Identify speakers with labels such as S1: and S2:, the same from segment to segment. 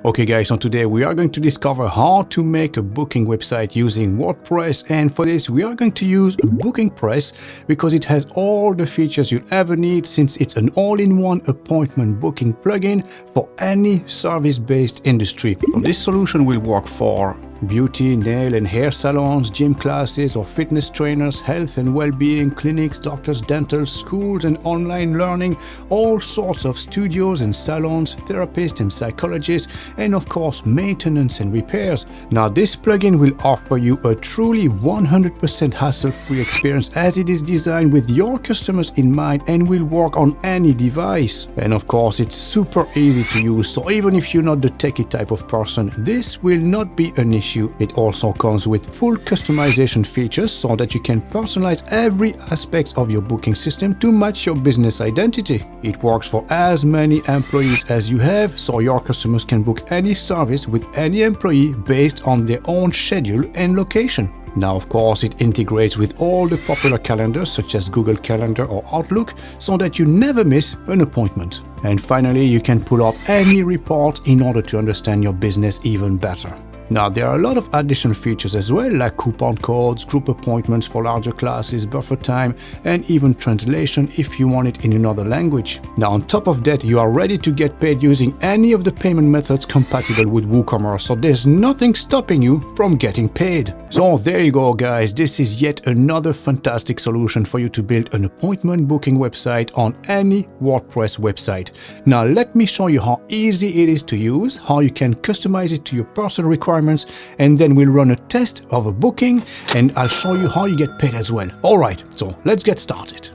S1: Okay guys, so today we are going to discover how to make a booking website using WordPress, and for this we are going to use BookingPress because it has all the features you'll ever need, since it's an all-in-one appointment booking plugin for any service-based industry. So this solution will work for beauty, nail and hair salons, gym classes or fitness trainers, health and well-being clinics, doctors, dental schools and online learning, all sorts of studios and salons, therapists and psychologists, and of course maintenance and repairs. Now this plugin will offer you a truly 100% hassle-free experience, as it is designed with your customers in mind and will work on any device. And of course it's super easy to use, so even if you're not the techie type of person, this will not be an issue. It also comes with full customization features so that you can personalize every aspect of your booking system to match your business identity. It works for as many employees as you have, so your customers can book any service with any employee based on their own schedule and location. Now, of course, it integrates with all the popular calendars such as Google Calendar or Outlook, so that you never miss an appointment. And finally, you can pull up any report in order to understand your business even better. Now, there are a lot of additional features as well, like coupon codes, group appointments for larger classes, buffer time, and even translation if you want it in another language. Now, on top of that, you are ready to get paid using any of the payment methods compatible with WooCommerce, so there's nothing stopping you from getting paid. So there you go, guys. This is yet another fantastic solution for you to build an appointment booking website on any WordPress website. Now, let me show you how easy it is to use, how you can customize it to your personal requirements, and then we'll run a test of a booking and I'll show you how you get paid as well. Alright, so let's get started.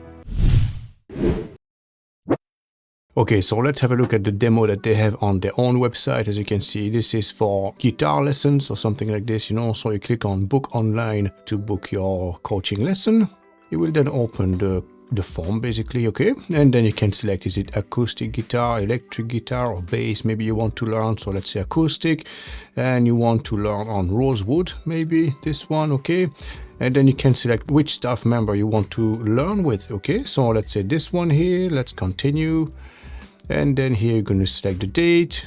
S1: Okay, so let's have a look at the demo that they have on their own website. As you can see, this is for guitar lessons or something like this, so you click on book online to book your coaching lesson. You will then open the form basically, okay, and then you can select, is it acoustic guitar, electric guitar or bass? Maybe you want to learn, so let's say acoustic, and you want to learn on rosewood, maybe this one, okay, and then you can select which staff member you want to learn with, okay, so let's say this one here. Let's continue, and then here you're going to select the date.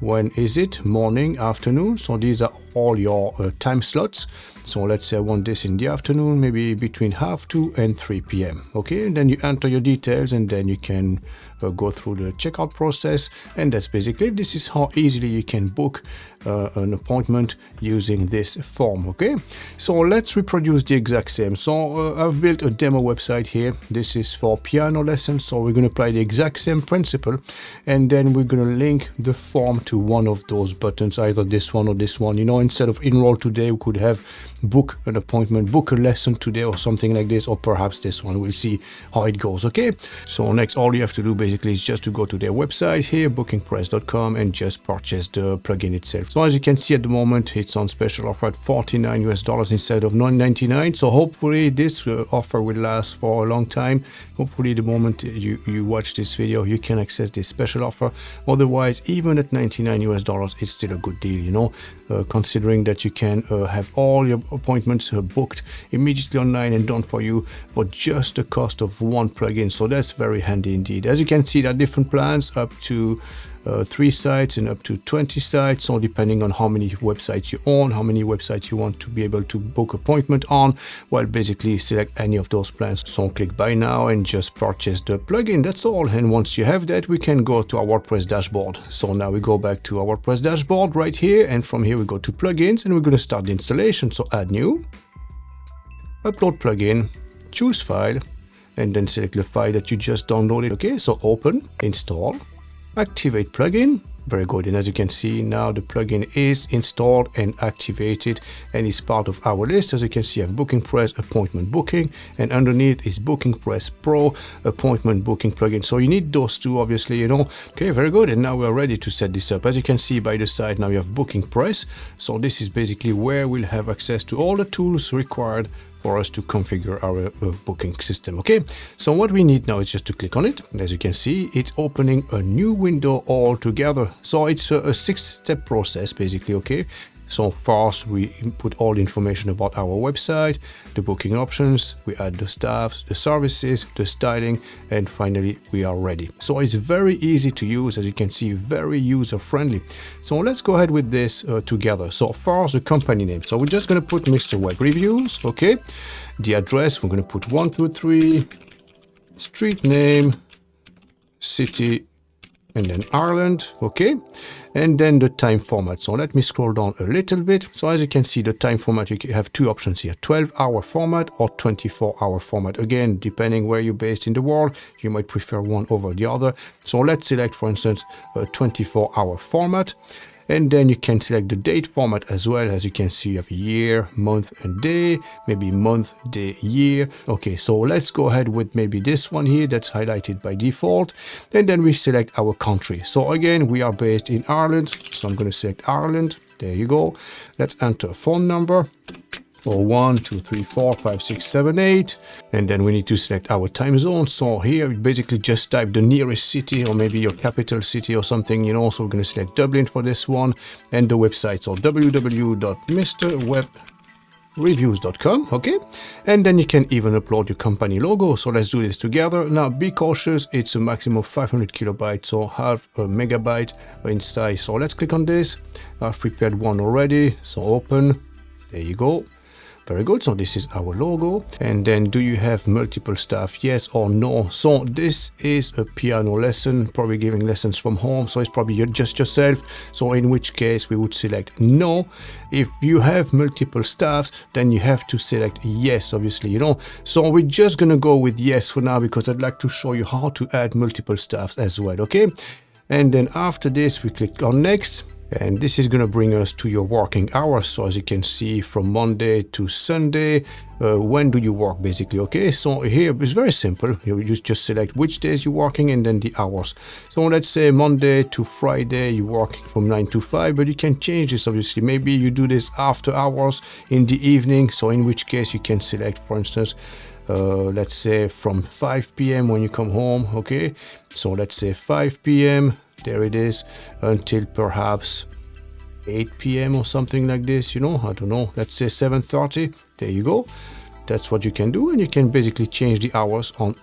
S1: When is it? Morning, afternoon. So these are all your time slots. So let's say I want this in the afternoon, maybe between 12:30 and 3 p.m. Okay, and then you enter your details, and then you can go through the checkout process, and that's basically it. This is how easily you can book an appointment using this form. Okay, so let's reproduce the exact same. So I've built a demo website here. This is for piano lessons, so we're going to apply the exact same principle, and then we're going to link the form to one of those buttons, either this one or this one. Instead of enroll today, we could have book an appointment, book a lesson today or something like this, or perhaps this one. We'll see how it goes. Okay, so next all you have to do basically is just to go to their website here, bookingpress.com, and just purchase the plugin itself. So as you can see at the moment, it's on special offer at $49 instead of $9.99. So hopefully this offer will last for a long time. Hopefully the moment you watch this video, you can access this special offer. Otherwise, even at $99, it's still a good deal, considering that you can have all your appointments booked immediately online and done for you for just the cost of one plugin. So that's very handy indeed. As you can see, there are different plans up to 3 sites and up to 20 sites, so depending on how many websites you own, how many websites you want to be able to book appointment on, well, basically select any of those plans. So click buy now and just purchase the plugin. That's all. And once you have that, we can go to our WordPress dashboard. So now we go back to our WordPress dashboard right here, and from here we go to plugins, and we're going to start the installation. So add new, upload plugin, choose file, and then select the file that you just downloaded. Okay, so open, install, activate plugin. Very good. And as you can see, now the plugin is installed and activated and is part of our list. As you can see, I have BookingPress appointment booking, and underneath is BookingPress Pro appointment booking plugin. So you need those two, obviously, Okay, very good. And now we're ready to set this up. As you can see by the side, now you have BookingPress. So this is basically where we'll have access to all the tools required for us to configure our booking system. Okay, so what we need now is just to click on it. And as you can see, it's opening a new window altogether. So it's a 6-step process basically. Okay, So first we input all the information about our website, the booking options, we add the staffs, the services, the styling, and finally we are ready. So it's very easy to use, as you can see, very user friendly. So let's go ahead with this together. So first the company name. So we're just going to put Mr. Web Reviews, okay? The address, we're going to put 123, street name, city, and then Ireland, okay? And then the time format. So let me scroll down a little bit. So as you can see, the time format, you have two options here, 12-hour format or 24-hour format. Again, depending where you're based in the world, you might prefer one over the other. So let's select, for instance, a 24-hour format. And then you can select the date format as well. As you can see, you have year, month, and day, maybe month, day, year. Okay, so let's go ahead with maybe this one here that's highlighted by default. And then we select our country. So again, we are based in Ireland. So I'm going to select Ireland. There you go. Let's enter a phone number. Or 1, 2, 3, 4, 5, 6, 7, 8. And then we need to select our time zone. So here we basically just type the nearest city or maybe your capital city or something, you know. So we're going to select Dublin for this one and the website. So www.mrwebreviews.com, okay? And then you can even upload your company logo. So let's do this together. Now be cautious, it's a maximum of 500 kilobytes, so half a megabyte in size. So let's click on this. I've prepared one already. So open, there you go. Very good. So this is our logo. And then do you have multiple staff? Yes or no? So this is a piano lesson, probably giving lessons from home. So it's probably just yourself. So in which case we would select no. If you have multiple staffs, then you have to select yes, obviously, you know. So we're just going to go with yes for now because I'd like to show you how to add multiple staffs as well. Okay. And then after this, we click on next. And this is going to bring us to your working hours. So as you can see, from Monday to Sunday, when do you work basically? Okay, so here it's very simple. You just select which days you're working and then the hours. So let's say Monday to Friday, you're working from 9 to 5, but you can change this obviously. Maybe you do this after hours in the evening. So in which case you can select, for instance, let's say from 5 p.m. when you come home. Okay, so let's say 5 p.m. There it is, until perhaps 8 p.m. or something like this, you know, I don't know, let's say 7:30. There you go. That's what you can do, and you can basically change the hours on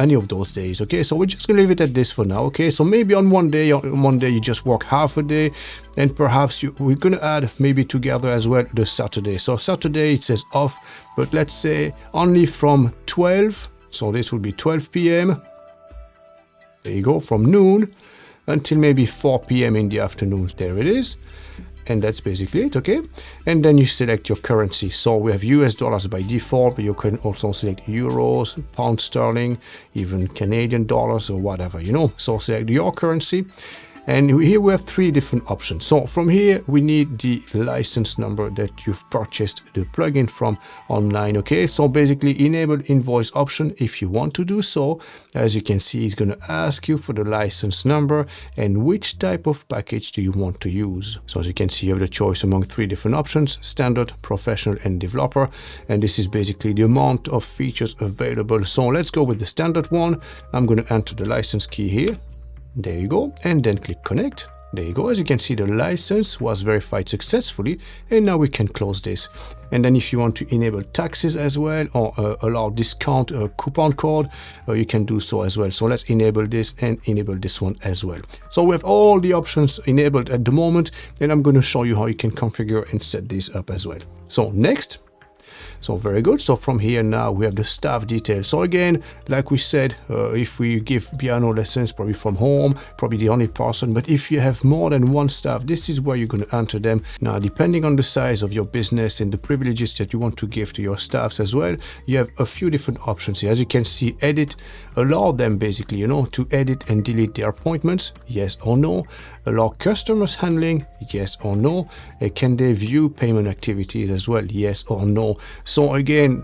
S1: any of those days. Okay, so we're just gonna leave it at this for now. Okay, so maybe on one day you just work half a day, and perhaps we're gonna add maybe together as well the Saturday. So Saturday it says off, but let's say only from 12, so this would be 12 p.m. There you go, from noon until maybe 4 p.m. in the afternoons. There it is. And that's basically it, okay? And then you select your currency. So we have US dollars by default, but you can also select euros, pound sterling, even Canadian dollars or whatever, you know. So select your currency. And here we have three different options. So from here, we need the license number that you've purchased the plugin from online. Okay, so basically enable invoice option if you want to do so. As you can see, it's going to ask you for the license number and which type of package do you want to use. So as you can see, you have the choice among three different options: standard, professional, and developer. And this is basically the amount of features available. So let's go with the standard one. I'm going to enter the license key here. There you go, and then click connect. There you go. As you can see, the license was verified successfully, and now we can close this. And then if you want to enable taxes as well, or allow discount coupon code, you can do so as well. So let's enable this and enable this one as well. So we have all the options enabled at the moment, and I'm going to show you how you can configure and set these up as well. So next. So very good. So from here now we have the staff details. So again, like we said, if we give piano lessons probably from home, probably the only person, but if you have more than one staff, this is where you're going to enter them. Now, depending on the size of your business and the privileges that you want to give to your staffs as well, you have a few different options here. As you can see, edit, allow them basically, you know, to edit and delete their appointments, yes or no. Allow customers handling, yes or no. Can they view payment activities as well, yes or no. So again,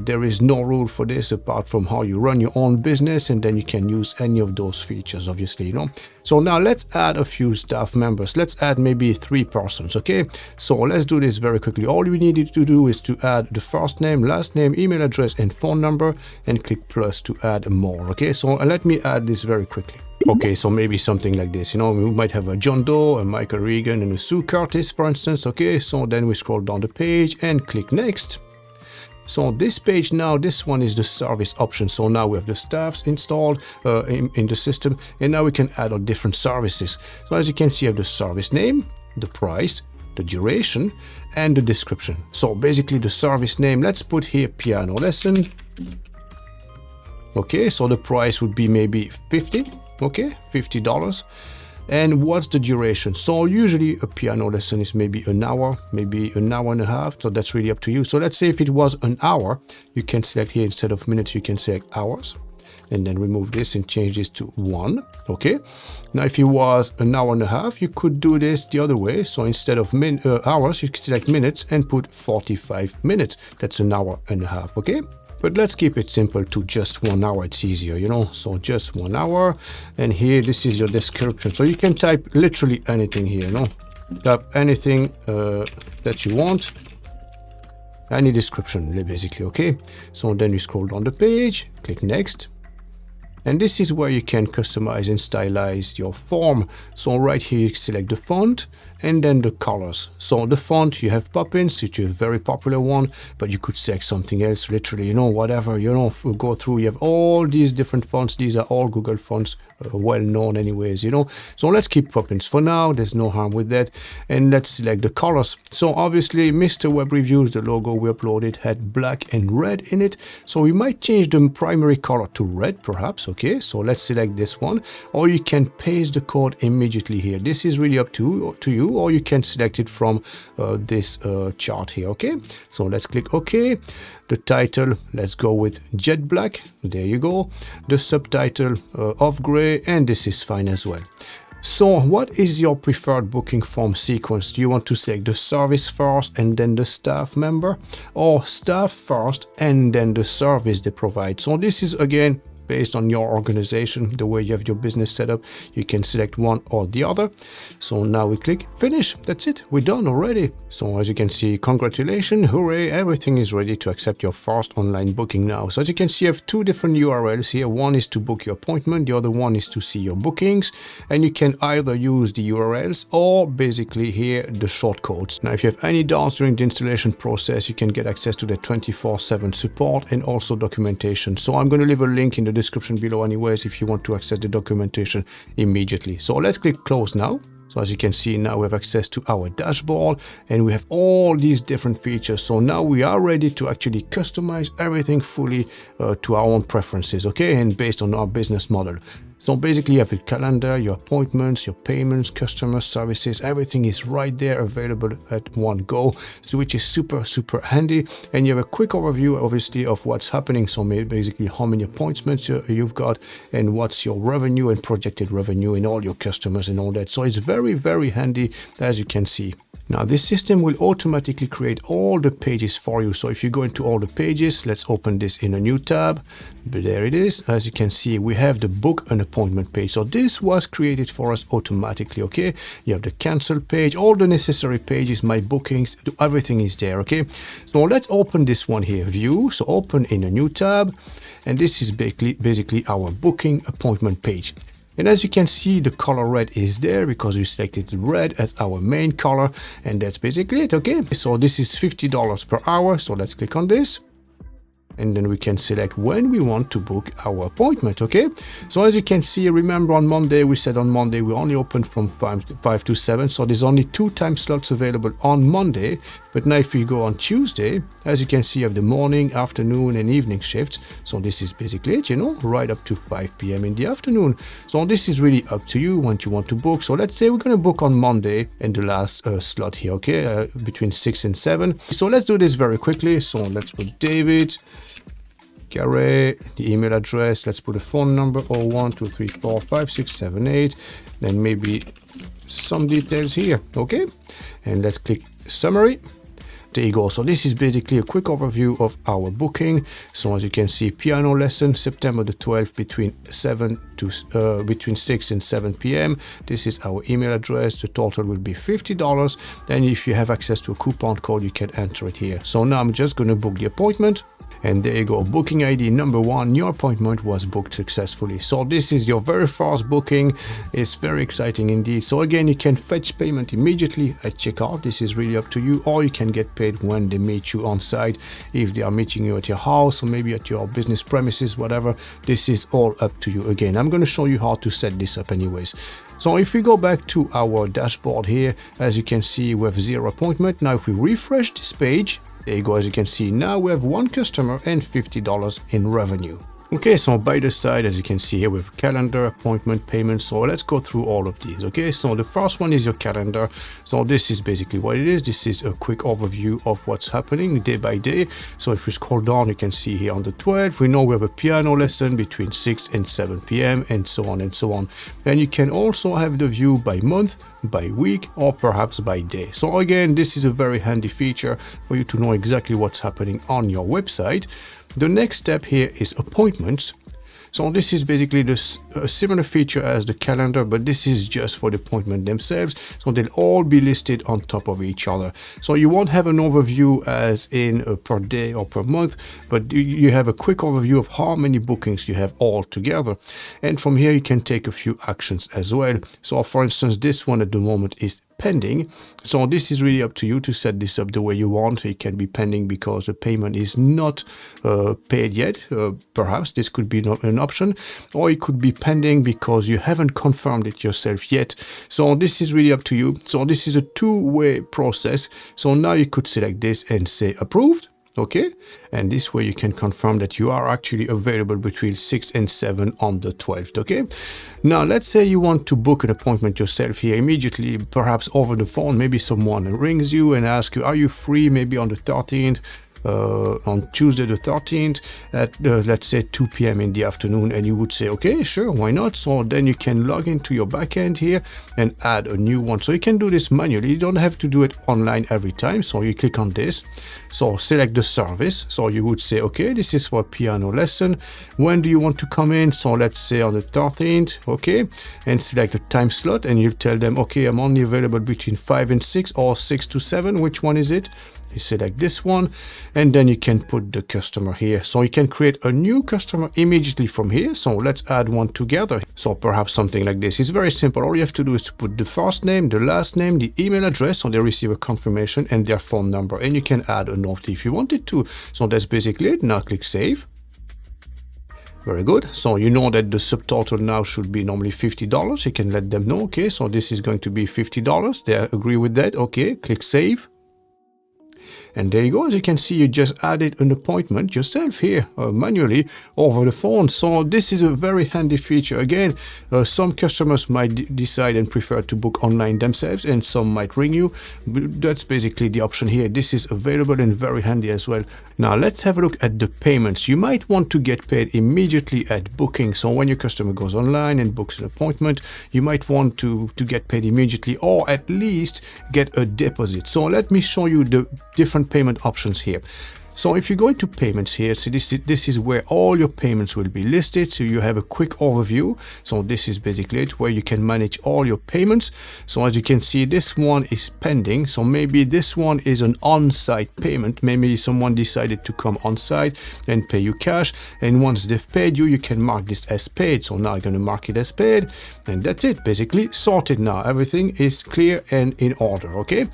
S1: there is no rule for this apart from how you run your own business, and then you can use any of those features, obviously, you know. So now let's add a few staff members. Let's add maybe 3 persons, okay? So let's do this very quickly. All we needed to do is to add the first name, last name, email address, and phone number, and click plus to add more, okay? So let me add this very quickly. Okay, so maybe something like this, you know, we might have a John Doe, a Michael Regan, and a Sue Curtis, for instance. Okay, so then we scroll down the page and click next. So this page now, this one is the service option. So now we have the staffs installed in the system, and now we can add on different services. So as you can see, you have the service name, the price, the duration, and the description. So basically the service name, let's put here piano lesson. Okay, so the price would be maybe 50. Okay, $50. And what's the duration? So usually a piano lesson is maybe an hour, maybe an hour and a half. So that's really up to you. So let's say if it was an hour, you can select here instead of minutes, you can select hours. And then remove this and change this to 1. Okay. Now, if it was an hour and a half, you could do this the other way. So instead of hours, you can select minutes and put 45 minutes. That's an hour and a half. Okay. But let's keep it simple to just 1 hour. It's easier, you know, so just 1 hour. And here, this is your description. So you can type literally anything here, you know, type anything that you want, any description, basically. Okay. So then you scroll down the page, click next. And this is where you can customize and stylize your form. So right here, you select the font and then the colors. So the font, you have Poppins, which is a very popular one, but you could select something else, literally, you know, whatever, you know, go through, you have all these different fonts. These are all Google fonts, well known anyways, you know. So let's keep Poppins for now. There's no harm with that. And let's select the colors. So obviously, Mr. Web Reviews, the logo we uploaded had black and red in it. So we might change the primary color to red, perhaps. Okay, so let's select this one, or you can paste the code immediately here. This is really up to you, or you can select it from this chart here. Okay, so let's click OK. The title, let's go with jet black. There you go. The subtitle off gray, and this is fine as well. So what is your preferred booking form sequence? Do you want to select the service first and then the staff member, or staff first and then the service they provide? So this is again based on your organization, the way you have your business set up. You can select one or the other. So now we click finish. That's it. We're done already. So as you can see, congratulations, hooray, everything is ready to accept your first online booking now. So as you can see, you have two different URLs here. One is to book your appointment. The other one is to see your bookings. And you can either use the URLs or basically here the shortcodes. Now, if you have any doubts during the installation process, you can get access to the 24/7 support and also documentation. So I'm going to leave a link in the description below anyways if you want to access the documentation immediately. So let's click close now. So as you can see, now we have access to our dashboard and we have all these different features. So now we are ready to actually customize everything fully to our own preferences, okay, and based on our business model. So basically you have a calendar, your appointments, your payments, customer services, everything is right there available at one go, so which is super handy. And you have a quick overview obviously of what's happening. So basically how many appointments you've got and what's your revenue and projected revenue and all your customers and all that. So it's very handy, as you can see. Now this system will automatically create all the pages for you. So if you go into all the pages, let's open this in a new tab. But there it is. As you can see, we have the book an appointment page. So this was created for us automatically, okay? You have the cancel page, all the necessary pages, my bookings, everything is there, okay? So let's open this one here, view. So open in a new tab. And this is basically our booking appointment page. And as you can see, the color red is there because we selected red as our main color, and that's basically it, okay? So this is $50 per hour, so let's click on this. And then we can select when we want to book our appointment, okay? So as you can see, remember on Monday, we said on Monday, we only open from 5 to 7. So there's only 2 time slots available on Monday. But now if you go on Tuesday, as you can see, you have the morning, afternoon, and evening shifts. So this is basically it, you know, right up to 5 p.m. in the afternoon. So this is really up to you when you want to book. So let's say we're going to book on Monday and the last slot here, okay? Between 6 and 7. So let's do this very quickly. So let's put David Gary, the email address, let's put a phone number 0123456778, then maybe some details here, okay? And let's click summary. There you go. So this is basically a quick overview of our booking. So as you can see, piano lesson, September the 12th between 6 and 7 p.m. This is our email address. The total will be $50. Then if you have access to a coupon code, you can enter it here. So now I'm just going to book the appointment. And there you go, booking ID number 1, your appointment was booked successfully. So this is your very first booking. It's very exciting indeed. So again, you can fetch payment immediately at checkout. This is really up to you, or you can get paid when they meet you on site, if they are meeting you at your house or maybe at your business premises, whatever. This is all up to you. Again, I'm going to show you how to set this up anyways. So if we go back to our dashboard here, as you can see, we have 0 appointment. Now if we refresh this page, there you go, as you can see, now we have 1 customer and $50 in revenue. Okay, so by the side, as you can see here, we have calendar, appointment, payment. So let's go through all of these. Okay, so the first one is your calendar. So this is basically what it is. This is a quick overview of what's happening day by day. So if you scroll down, you can see here on the 12th, we know we have a piano lesson between 6 and 7 p.m. and so on and so on. And you can also have the view by month, by week, or perhaps by day. So again, this is a very handy feature for you to know exactly what's happening on your website. The next step here is appointments. So this is basically a similar feature as the calendar, but this is just for the appointment themselves. So they'll all be listed on top of each other. So you won't have an overview as in per day or per month, but you have a quick overview of how many bookings you have all together. And from here, you can take a few actions as well. So for instance, this one at the moment is pending. So this is really up to you to set this up the way you want. It can be pending because the payment is not paid yet. Perhaps this could be an option, or it could be pending because you haven't confirmed it yourself yet. So this is really up to you. So this is a two-way process. So now you could select this and say approved. Okay, and this way you can confirm that you are actually available between 6 and 7 on the 12th. Okay, now let's say you want to book an appointment yourself here immediately, perhaps over the phone. Maybe someone rings you and asks you, are you free maybe on the 13th? On Tuesday the 13th at let's say 2 p.m. in the afternoon, and you would say, okay, sure, why not? So then you can log into your backend here and add a new one. So you can do this manually. You don't have to do it online every time. So you click on this. So select the service. So you would say, okay, this is for a piano lesson. When do you want to come in? So let's say on the 13th, okay, and select the time slot, and you tell them, okay, I'm only available between 5 and 6 or 6 to 7. Which one is it? You select this one, and then you can put the customer here. So you can create a new customer immediately from here. So let's add one together. So perhaps something like this. It's very simple. All you have to do is to put the first name, the last name, the email address, so they receive a confirmation, and their phone number. And you can add a note if you wanted to. So that's basically it. Now click save. Very good. So you know that the subtotal now should be normally $50. You can let them know. Okay, so this is going to be $50. They agree with that. Okay, click save. And there you go. As you can see, you just added an appointment yourself here manually over the phone. So this is a very handy feature. Again, some customers might decide and prefer to book online themselves, and some might ring you. That's basically the option here. This is available and very handy as well. Now let's have a look at the payments. You might want to get paid immediately at booking. So when your customer goes online and books an appointment, you might want to get paid immediately, or at least get a deposit. So let me show you the different payment options here. So if you go into payments here, so this is where all your payments will be listed. So you have a quick overview. So this is basically it, where you can manage all your payments. So as you can see, this one is pending. So maybe this one is an on-site payment. Maybe someone decided to come on-site and pay you cash. And once they've paid you, you can mark this as paid. So now I'm going to mark it as paid. And that's it, basically sorted now. Everything is clear and in order, okay?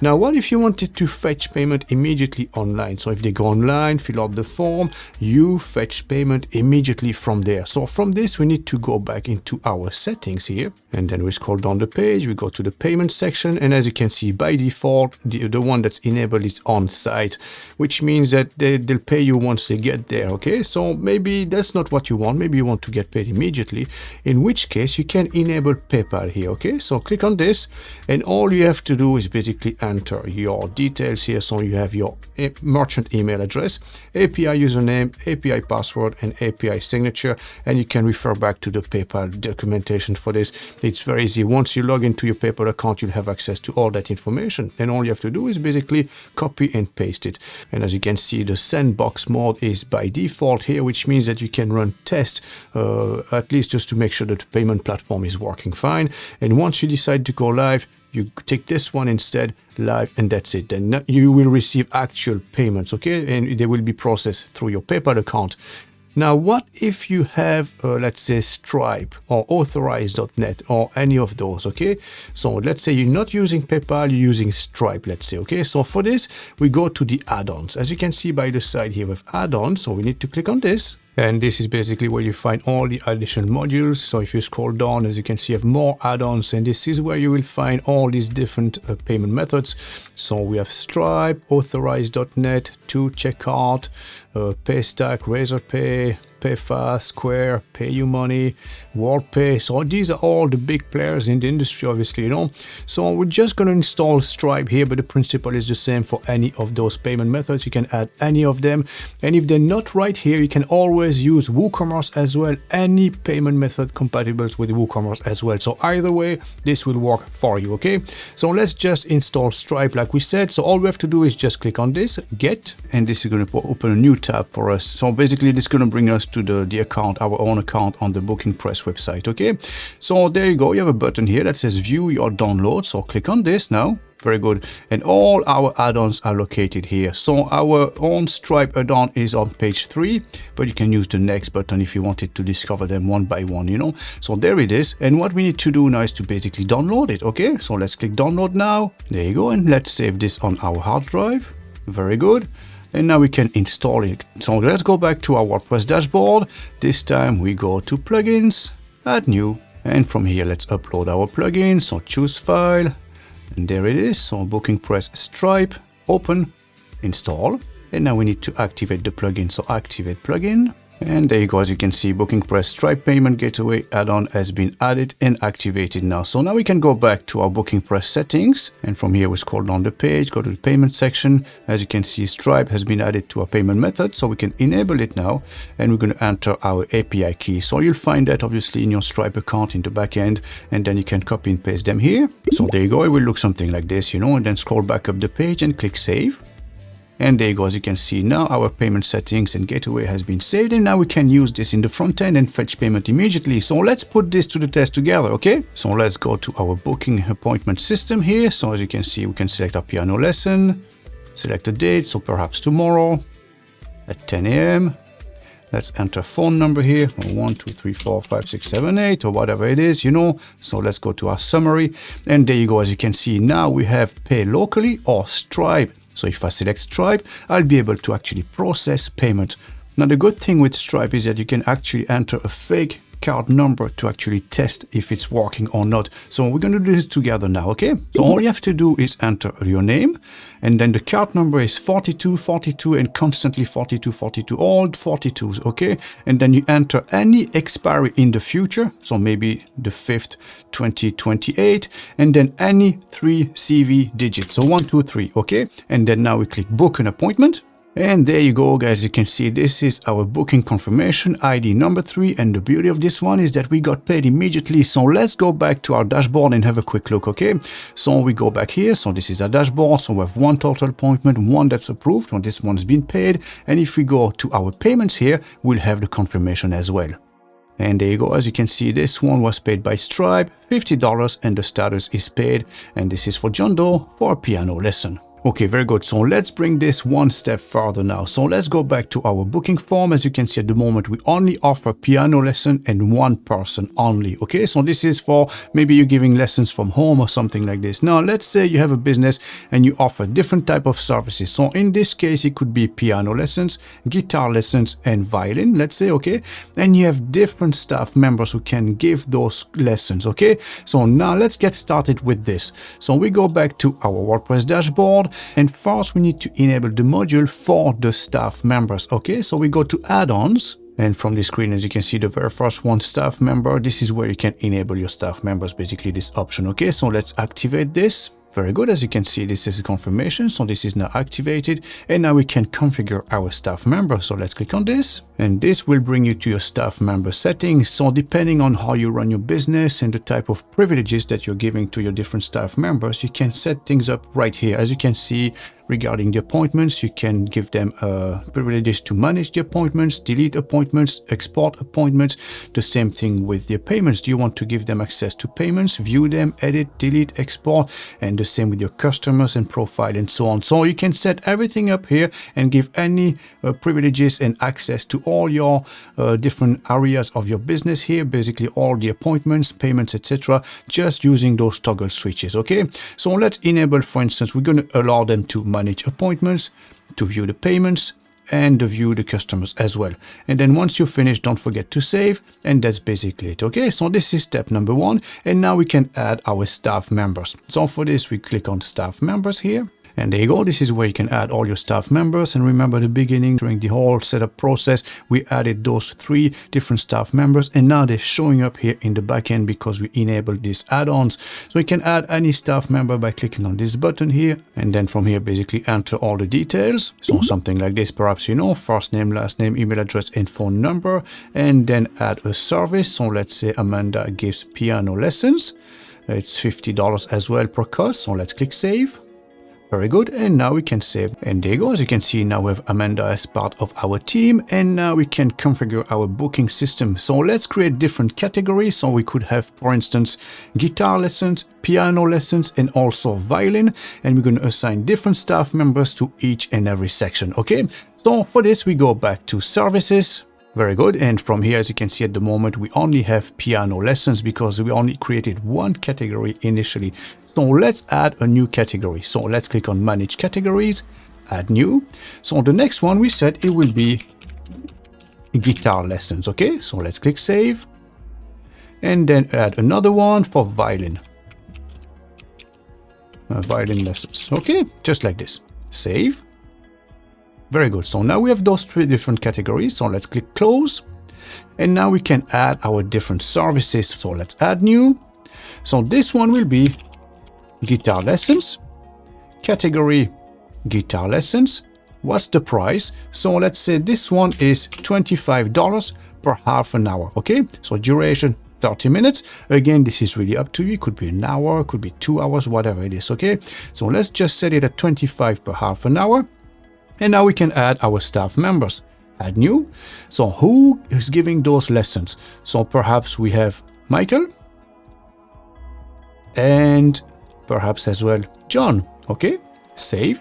S1: Now, what if you wanted to fetch payment immediately online? So if they go online, fill out the form, you fetch payment immediately from there. So from this, we need to go back into our settings here, and then we scroll down the page, we go to the payment section, and as you can see, by default, the one that's enabled is on site, which means that they'll pay you once they get there, okay? So maybe that's not what you want. Maybe you want to get paid immediately, in which case you can enable PayPal here, okay? So click on this, and all you have to do is basically enter your details here. So you have your merchant email address, API username, API password, and API signature, and you can refer back to the PayPal documentation for this. It's very easy. Once you log into your PayPal account, you'll have access to all that information, and all you have to do is basically copy and paste it. And as you can see, the sandbox mode is by default here, which means that you can run tests at least just to make sure that the payment platform is working fine. And once you decide to go live, you take this one instead, live, and that's it. Then you will receive actual payments, okay? And they will be processed through your PayPal account. Now, what if you have, let's say, Stripe or Authorize.net or any of those, okay? So let's say you're not using PayPal, you're using Stripe, let's say, okay? So for this, we go to the add-ons. As you can see by the side here with add-ons, so we need to click on this. And this is basically where you find all the additional modules. So if you scroll down, as you can see, you have more add-ons, and this is where you will find all these different payment methods. So we have Stripe, Authorize.net, To Checkout, Paystack, Razorpay, PayFast, Square, PayUmoney, WorldPay. So these are all the big players in the industry, obviously, you know. So we're just going to install Stripe here, but the principle is the same for any of those payment methods. You can add any of them. And if they're not right here, you can always use WooCommerce as well. Any payment method compatible with WooCommerce as well. So either way, this will work for you, okay? So let's just install Stripe like we said. So all we have to do is just click on this, Get, and this is going to open a new tab for us. So basically, this is going to bring us to the account, our own account on the BookingPress website, okay? So there you go, you have a button here that says view your download, so click on this now. Very good. And all our add-ons are located here. So our own Stripe add-on is on page 3, but you can use the next button if you wanted to discover them one by one, you know. So there it is. And what we need to do now is to basically download it, okay? So let's click download now. There you go. And let's save this on our hard drive. Very good. And now we can install it. So let's go back to our WordPress dashboard. This time we go to plugins, add new. And from here, let's upload our plugin. So choose file. And there it is. So BookingPress Stripe, open, install. And now we need to activate the plugin. So activate plugin. And there you go. As you can see, BookingPress Stripe Payment Gateway add-on has been added and activated now. So now we can go back to our BookingPress settings. And from here, we scroll down the page, go to the payment section. As you can see, Stripe has been added to our payment method. So we can enable it now. And we're going to enter our API key. So you'll find that obviously in your Stripe account in the back end. And then you can copy and paste them here. So there you go. It will look something like this, you know, and then scroll back up the page and click save. And there you go, as you can see now our payment settings and gateway has been saved, and now we can use this in the front end and fetch payment immediately. So let's put this to the test together, okay? So let's go to our booking appointment system here. So as you can see, we can select our piano lesson, select a date, so perhaps tomorrow at 10 a.m. Let's enter phone number here, 1, 2, 3, 4, 5, 6, 7, 8, or whatever it is, you know. So let's go to our summary, and there you go, as you can see now we have pay locally or Stripe. So if I select Stripe, I'll be able to actually process payment. Now, the good thing with Stripe is that you can actually enter a fake card number to actually test if it's working or not. So we're going to do this together now, okay? So all you have to do is enter your name, and then the card number is 4242 and constantly 4242, all 42s, okay? And then you enter any expiry in the future, so maybe the 5th, 2028, and then any 3 CV digits, so 1, 2, 3, okay? And then now we click book an appointment. And there you go, guys. You can see this is our booking confirmation ID number 3. And the beauty of this one is that we got paid immediately. So let's go back to our dashboard and have a quick look, okay? So we go back here. So this is our dashboard. So we have 1 total appointment, 1 that's approved. So this one's been paid. And if we go to our payments here, we'll have the confirmation as well. And there you go. As you can see, this one was paid by Stripe, $50, and the status is paid. And this is for John Doe for a piano lesson. Okay, very good. So let's bring this one step further now. So let's go back to our booking form. As you can see at the moment, we only offer piano lesson and 1 person only. Okay, so this is for maybe you're giving lessons from home or something like this. Now, let's say you have a business and you offer different type of services. So in this case, it could be piano lessons, guitar lessons, and violin, let's say, okay? And you have different staff members who can give those lessons, okay? So now let's get started with this. So we go back to our WordPress dashboard. And first we need to enable the module for the staff members. Okay, so we go to add-ons, and from the screen, as you can see, the very first one, staff member, this is where you can enable your staff members, basically this option. Okay, so let's activate this. Very good. As you can see, this is a confirmation. So this is now activated, and now we can configure our staff member. So let's click on this, and this will bring you to your staff member settings. So depending on how you run your business and the type of privileges that you're giving to your different staff members, you can set things up right here. As you can see, regarding the appointments. You can give them privileges to manage the appointments, delete appointments, export appointments. The same thing with the payments. Do you want to give them access to payments, view them, edit, delete, export, and the same with your customers and profile and so on. So you can set everything up here and give any privileges and access to all your different areas of your business here, basically all the appointments, payments, etc., just using those toggle switches. Okay, so let's enable, for instance, we're going to allow them to manage appointments, to view the payments, and to view the customers as well. And then once you finish, don't forget to save, and that's basically it. Okay, so this is step number 1, and now we can add our staff members. So for this, we click on staff members here. And there you go. This is where you can add all your staff members. And remember, at the beginning, during the whole setup process, we added those 3 different staff members. And now they're showing up here in the backend because we enabled these add-ons. So you can add any staff member by clicking on this button here. And then from here, basically enter all the details. So something like this, perhaps, you know, first name, last name, email address, and phone number. And then add a service. So let's say Amanda gives piano lessons. It's $50 as well per course. So let's click save. Very good, and now we can save. And there you go. As you can see, now we have Amanda as part of our team, and now we can configure our booking system. So let's create different categories. So we could have, for instance, guitar lessons, piano lessons, and also violin. And we're going to assign different staff members to each and every section. Okay, so for this, we go back to services. Very good. And from here, as you can see at the moment, we only have piano lessons because we only created one category initially. So let's add a new category. So let's click on manage categories, add new. So the next one we said it will be guitar lessons. Okay, so let's click save and then add another one for violin. Violin lessons. Okay, just like this. Save. Very good. So now we have those 3 different categories. So let's click close. And now we can add our different services. So let's add new. So this one will be guitar lessons. Category guitar lessons. What's the price? So let's say this one is $25 per half an hour. Okay. So duration 30 minutes. Again, this is really up to you. It could be an hour, could be 2 hours, whatever it is. Okay. So let's just set it at 25 per half an hour. And now we can add our staff members. Add new. So who is giving those lessons? So perhaps we have Michael and perhaps as well John. Okay, save.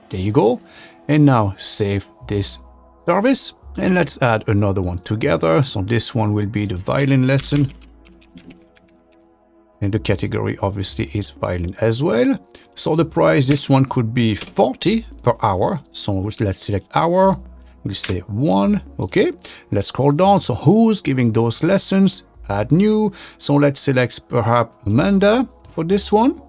S1: There you go. And now save this service. And let's add another one together. So this one will be the violin lesson. And the category obviously is violin as well. So the price, this one could be 40 per hour. So let's select hour. We'll say 1. Okay, let's scroll down. So who's giving those lessons? Add new. So let's select perhaps Amanda for this one.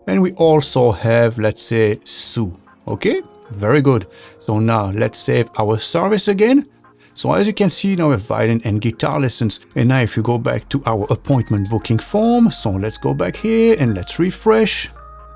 S1: And we also have, let's say, Sue. Okay, very good. So now let's save our service again. So as you can see, now we have violin and guitar lessons. And now if you go back to our appointment booking form, so let's go back here and let's refresh.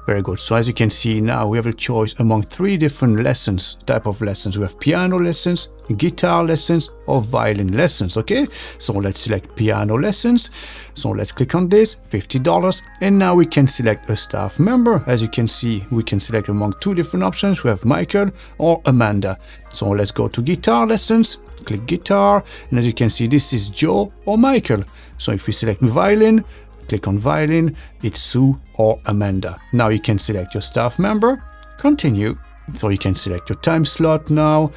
S1: Very good. So as you can see now, we have a choice among 3 different lessons, type of lessons. We have piano lessons, guitar lessons, or violin lessons. Okay, so let's select piano lessons. So let's click on this, $50. And now we can select a staff member. As you can see, we can select among 2 different options. We have Michael or Amanda. So let's go to guitar lessons, click guitar. And as you can see, this is Joe or Michael. So if we select violin, click on violin, it's Sue or Amanda. Now you can select your staff member, continue. So you can select your time slot now.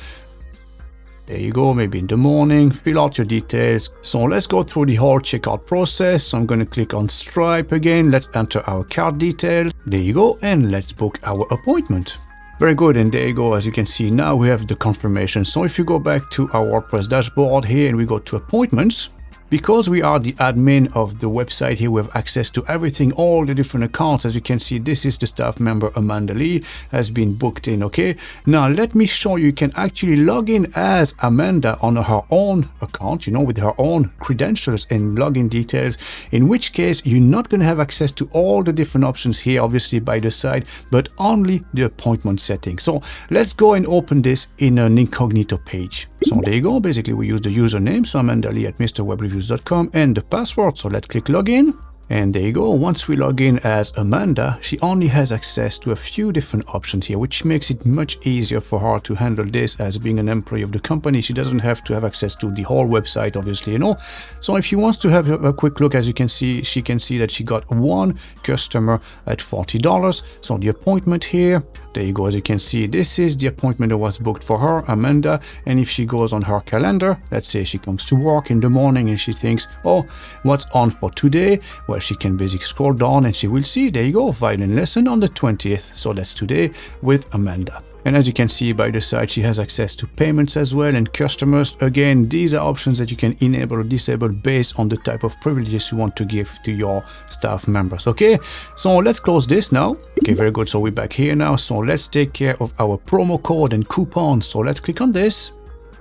S1: There you go, maybe in the morning, fill out your details. So let's go through the whole checkout process. So I'm going to click on Stripe again. Let's enter our card details. There you go, and let's book our appointment. Very good, and there you go. As you can see, now we have the confirmation. So if you go back to our WordPress dashboard here and we go to appointments, because we are the admin of the website here, we have access to everything, all the different accounts. As you can see, this is the staff member Amanda Lee has been booked in. Okay, now let me show you can actually log in as Amanda on her own account, you know, with her own credentials and login details, in which case you're not going to have access to all the different options here, obviously by the side, but only the appointment setting. So let's go and open this in an incognito page. So there you go. Basically, we use the username, so Amanda Lee at MrWebReviews.com, and the password. So let's click login. And there you go. Once we log in as Amanda, she only has access to a few different options here, which makes it much easier for her to handle this as being an employee of the company. She doesn't have to have access to the whole website, obviously, you know. So if she wants to have a quick look, as you can see, she can see that she got one customer at $40. So the appointment here, there you go. As you can see, this is the appointment that was booked for her, Amanda. And if she goes on her calendar, let's say she comes to work in the morning and she thinks, oh, what's on for today? Well, she can basically scroll down and she will see, there you go, violin lesson on the 20th. So that's today with Amanda. And as you can see by the side, she has access to payments as well and customers. Again, these are options that you can enable or disable based on the type of privileges you want to give to your staff members. Okay, so let's close this now. Okay, very good. So we're back here now. So let's take care of our promo code and coupons. So let's click on this.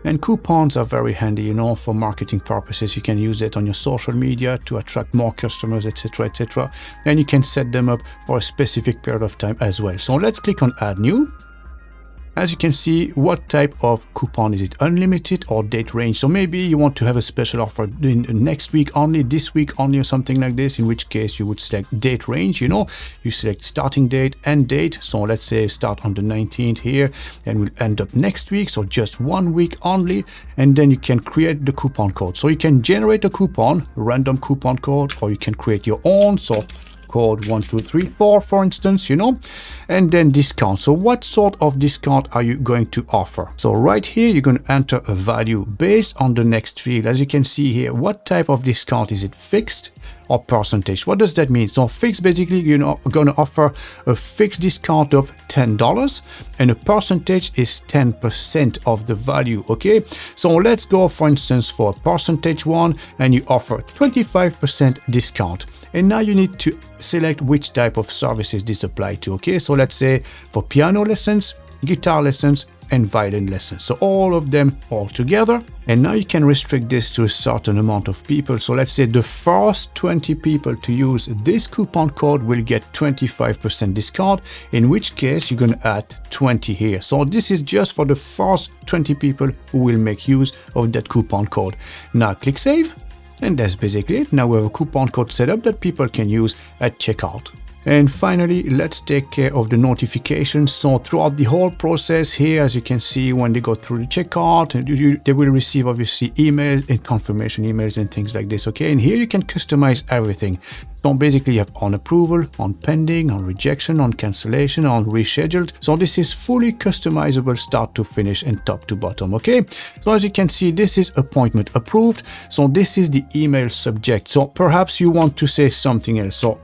S1: And coupons are very handy, you know, for marketing purposes. You can use it on your social media to attract more customers, etc., etc. And you can set them up for a specific period of time as well. So let's click on Add New. As you can see, what type of coupon is it? Unlimited or date range? So maybe you want to have a special offer in next week only, this week only, or something like this, in which case you would select date range, you know, you select starting date, end date. So let's say start on the 19th here and we'll end up next week. So just 1 week only. And then you can create the coupon code. So you can generate a coupon, random coupon code, or you can create your own. So code 1234, for instance, you know, and then discount. So what sort of discount are you going to offer? So right here, you're going to enter a value based on the next field. As you can see here, what type of discount is it? Fixed or percentage? What does that mean? So fixed, basically, you're going to offer a fixed discount of $10 and a percentage is 10% of the value. Okay, so let's go, for instance, for a percentage one, and you offer 25% discount. And now you need to select which type of services this applies to. Okay, so let's say for piano lessons, guitar lessons, and violin lessons. So all of them all together. And now you can restrict this to a certain amount of people. So let's say the first 20 people to use this coupon code will get 25% discount, in which case you're going to add 20 here. So this is just for the first 20 people who will make use of that coupon code. Now click Save. And that's basically it. Now we have a coupon code set up that people can use at checkout. And finally, let's take care of the notifications. So throughout the whole process here, as you can see, when they go through the checkout, they will receive obviously emails and confirmation emails and things like this. Okay, and here you can customize everything. So basically you have on approval, on pending, on rejection, on cancellation, on rescheduled. So this is fully customizable start to finish and top to bottom. Okay, so as you can see, this is appointment approved. So this is the email subject. So perhaps you want to say something else. So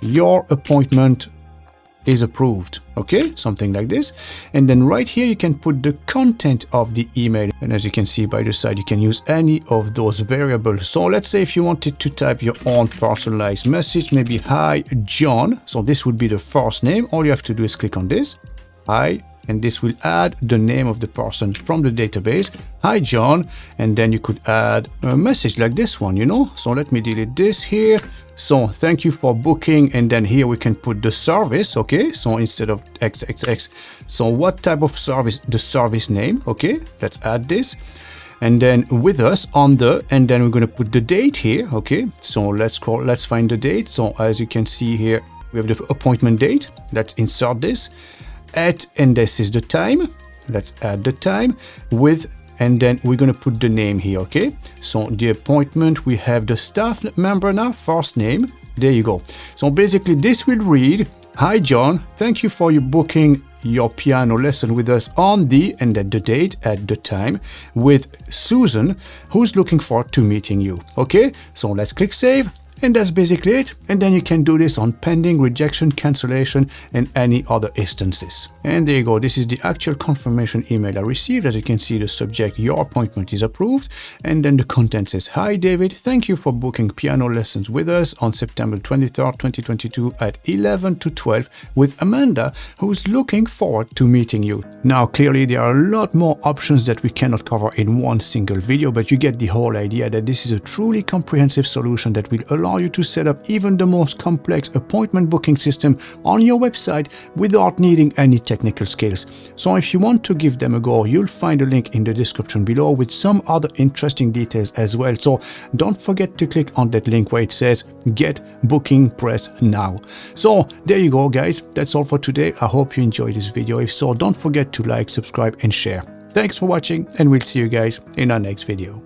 S1: your appointment is approved. Okay, something like this. And then right here you can put the content of the email, and as you can see by the side, you can use any of those variables. So let's say if you wanted to type your own personalized message, maybe hi John. So this would be the first name. All you have to do is click on this, hi, and this will add the name of the person from the database, hi John. And then you could add a message like this one, you know. So let me delete this here. So thank you for booking, and then here we can put the service. Okay, so instead of XXX, so what type of service? The service name. Okay, let's add this, and then with us on the, and then we're going to put the date here. Okay, so let's find the date. So as you can see here, we have the appointment date. Let's insert this at, and this is the time. Let's add the time with, and then we're going to put the name here. Okay, so the appointment, we have the staff member now, first name. There you go. So basically this will read, hi John, thank you for your booking your piano lesson with us on the, and then the date at the time, with Susan, who's looking forward to meeting you. Okay, so let's click Save. And that's basically it. And then you can do this on pending, rejection, cancellation, and any other instances. And there you go. This is the actual confirmation email I received. As you can see, the subject, your appointment is approved. And then the content says, hi David, thank you for booking piano lessons with us on September 23rd, 2022 at 11 to 12 with Amanda, who's looking forward to meeting you. Now, clearly there are a lot more options that we cannot cover in one single video, but you get the whole idea that this is a truly comprehensive solution that will allow allow you to set up even the most complex appointment booking system on your website without needing any technical skills. So if you want to give them a go, you'll find a link in the description below with some other interesting details as well. So don't forget to click on that link where it says Get BookingPress Now. So there you go, guys. That's all for today. I hope you enjoyed this video. If so, don't forget to like, subscribe and share. Thanks for watching, and we'll see you guys in our next video.